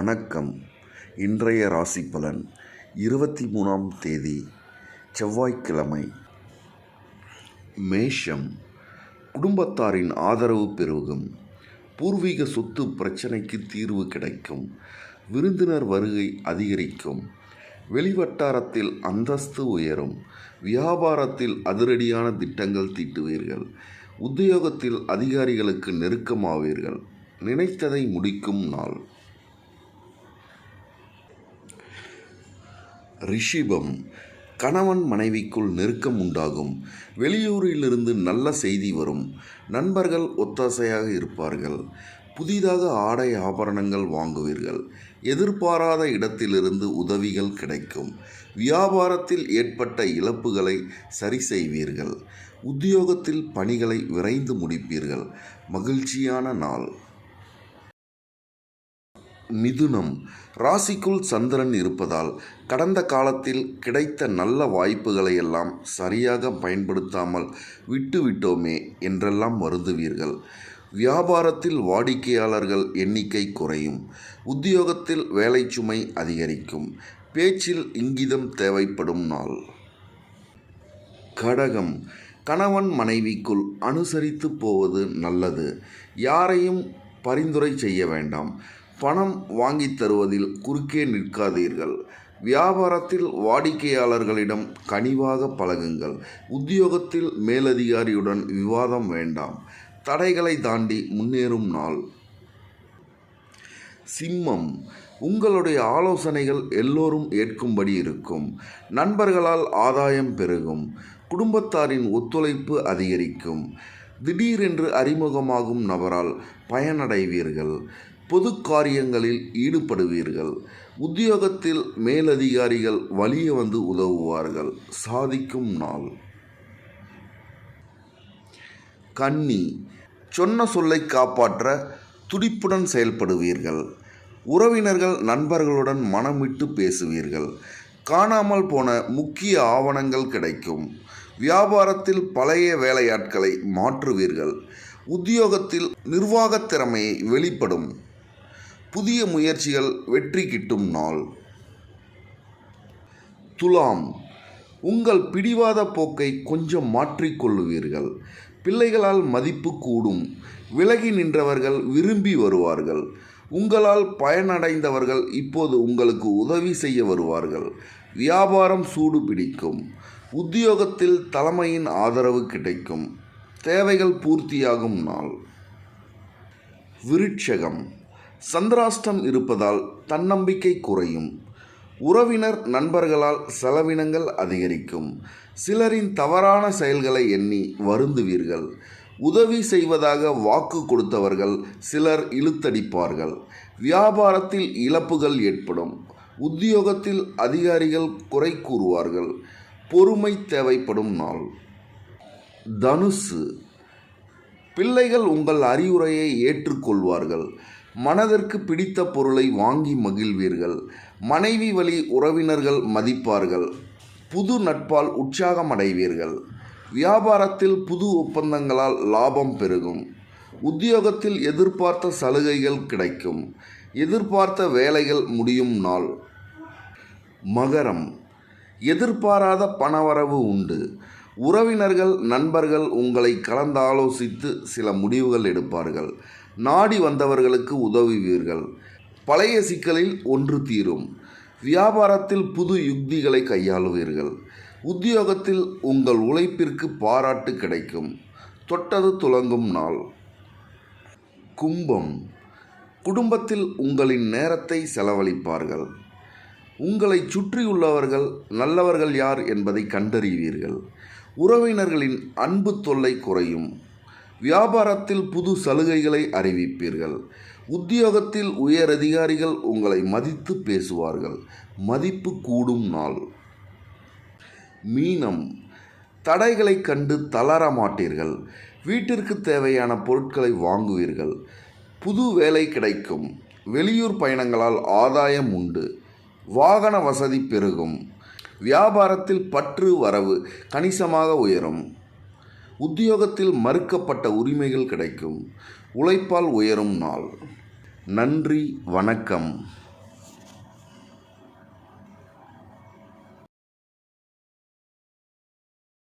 வணக்கம். இன்றைய ராசி பலன் 23ஆம் தேதி செவ்வாய்க்கிழமை. மேஷம். குடும்பத்தாரின் ஆதரவு பெருகும். பூர்வீக சொத்து பிரச்சனைக்கு தீர்வு கிடைக்கும். விருந்தினர் வருகை அதிகரிக்கும். வெளிவட்டாரத்தில் அந்தஸ்து உயரும். வியாபாரத்தில் அதிரடியான திட்டங்கள் தீட்டுவீர்கள். உத்தியோகத்தில் அதிகாரிகளுக்கு நெருக்கமாவீர்கள். நினைத்ததை முடிக்கும் நாள். ரிஷிபம். கணவன் மனைவிக்குள் நெருக்கம் உண்டாகும். வெளியூரிலிருந்து நல்ல செய்தி வரும். நண்பர்கள் ஒத்தாசையாக இருப்பார்கள். புதிதாக ஆடை ஆபரணங்கள் வாங்குவீர்கள். எதிர்பாராத இடத்திலிருந்து உதவிகள் கிடைக்கும். வியாபாரத்தில் ஏற்பட்ட இழப்புகளை சரி செய்வீர்கள். உத்தியோகத்தில் பணிகளை விரைந்து முடிப்பீர்கள். மகிழ்ச்சியான நாள். மிதுனம். ராசிக்குள் சந்திரன் இருப்பதால் கடந்த காலத்தில் கிடைத்த நல்ல வாய்ப்புகளை எல்லாம் சரியாக பயன்படுத்தாமல் விட்டுவிட்டோமே என்றெல்லாம் வருந்துவீர்கள். வியாபாரத்தில் வாடிக்கையாளர்கள் எண்ணிக்கை குறையும். உத்தியோகத்தில் வேலை சுமை அதிகரிக்கும். பேச்சில் இங்கிதம் தேவைப்படும் நாள். கடகம். கணவன் மனைவிக்குள் அனுசரித்து போவது நல்லது. யாரையும் பரிந்துரை செய்ய வேண்டாம். பணம் வாங்கித் தருவதில் குறுக்கே நிற்காதீர்கள். வியாபாரத்தில் வாடிக்கையாளர்களிடம் கனிவாக பழகுங்கள். உத்தியோகத்தில் மேலதிகாரியுடன் விவாதம் வேண்டாம். தடைகளை தாண்டி முன்னேறும் நாள். சிம்மம். உங்களுடைய ஆலோசனைகள் எல்லோரும் ஏற்கும்படி இருக்கும். நண்பர்களால் ஆதாயம் பெருகும். குடும்பத்தாரின் ஒத்துழைப்பு அதிகரிக்கும். திடீரென்று அறிமுகமாகும் நபரால் பயனடைவீர்கள். பொது காரியங்களில் ஈடுபடுவீர்கள். உத்தியோகத்தில் மேலதிகாரிகள் வலிய வந்து உதவுவார்கள். சாதிக்கும் நாள். கன்னி. சொன்ன சொல்லை காப்பாற்ற துடிப்புடன் செயல்படுவீர்கள். உறவினர்கள் நண்பர்களுடன் மனம் விட்டு பேசுவீர்கள். காணாமல் போன முக்கிய ஆவணங்கள் கிடைக்கும். வியாபாரத்தில் பழைய வேலையாட்களை மாற்றுவீர்கள். உத்தியோகத்தில் நிர்வாகத் திறமையை வெளிப்படும். புதிய முயற்சிகள் வெற்றி கிட்டும் நாள். துலாம். உங்கள் பிடிவாத போக்கை கொஞ்சம் மாற்றிக்கொள்ளுவீர்கள். பிள்ளைகளால் மதிப்பு கூடும். விலகி நின்றவர்கள் விரும்பி வருவார்கள். உங்களால் பயனடைந்தவர்கள் இப்போது உங்களுக்கு உதவி செய்ய வருவார்கள். வியாபாரம் சூடு பிடிக்கும். உத்தியோகத்தில் தலைமையின் ஆதரவு கிடைக்கும். தேவைகள் பூர்த்தியாகும் நாள். விருட்சகம். சந்திராஷ்டம் இருப்பதால் தன்னம்பிக்கை குறையும். உறவினர் நண்பர்களால் செலவினங்கள் அதிகரிக்கும். சிலரின் தவறான செயல்களை எண்ணி வருந்துவீர்கள். உதவி செய்வதாக வாக்கு கொடுத்தவர்கள் சிலர் இழுத்தடிப்பார்கள். வியாபாரத்தில் இழப்புகள் ஏற்படும். உத்தியோகத்தில் அதிகாரிகள் குறை கூறுவார்கள். பொறுமை தேவைப்படும் நாள். தனுசு. பிள்ளைகள் உங்கள் அறிவுரையை ஏற்றுக்கொள்வார்கள். மனதிற்கு பிடித்த பொருளை வாங்கி மகிழ்வீர்கள். மனைவி வழி உறவினர்கள் மதிப்பார்கள். புது நட்பால் உற்சாகம் அடைவீர்கள். வியாபாரத்தில் புது ஒப்பந்தங்களால் லாபம் பெருகும். உத்தியோகத்தில் எதிர்பார்த்த சலுகைகள் கிடைக்கும். எதிர்பார்த்த வேலைகள் முடியும் நாள். மகரம். எதிர்பாராத பணவரவு உண்டு. உறவினர்கள் நண்பர்கள் உங்களை கலந்தாலோசித்து சில முடிவுகள் எடுப்பார்கள். நாடி வந்தவர்களுக்கு உதவுவீர்கள். பழைய சிக்கலில் ஒன்று தீரும். வியாபாரத்தில் புது யுக்திகளை கையாளுவீர்கள். உத்தியோகத்தில் உங்கள் உழைப்பிற்கு பாராட்டு கிடைக்கும். தொட்டது துலங்கும் நாள். கும்பம். குடும்பத்தில் உங்களின் நேரத்தை செலவழிப்பார்கள். உங்களை சுற்றியுள்ளவர்கள் நல்லவர்கள் யார் என்பதை கண்டறிவீர்கள். உறவினர்களின் அன்பு தொல்லை குறையும். வியாபாரத்தில் புது சலுகைகளை அறிவிப்பீர்கள். உத்தியோகத்தில் உயர் அதிகாரிகள் உங்களை மதித்து பேசுவார்கள். மதிப்பு கூடும் நாள். மீனம். தடைகளை கண்டு தளர மாட்டீர்கள். வீட்டிற்கு தேவையான பொருட்களை வாங்குவீர்கள். புது வேலை கிடைக்கும். வெளியூர் பயணங்களால் ஆதாயம் உண்டு. வாகன வசதி பெருகும். வியாபாரத்தில் பற்று வரவு கணிசமாக உயரும். உத்தியோகத்தில் மறுக்கப்பட்ட உரிமைகள் கிடைக்கும். உழைப்பால் உயரும் நாள். நன்றி, வணக்கம்.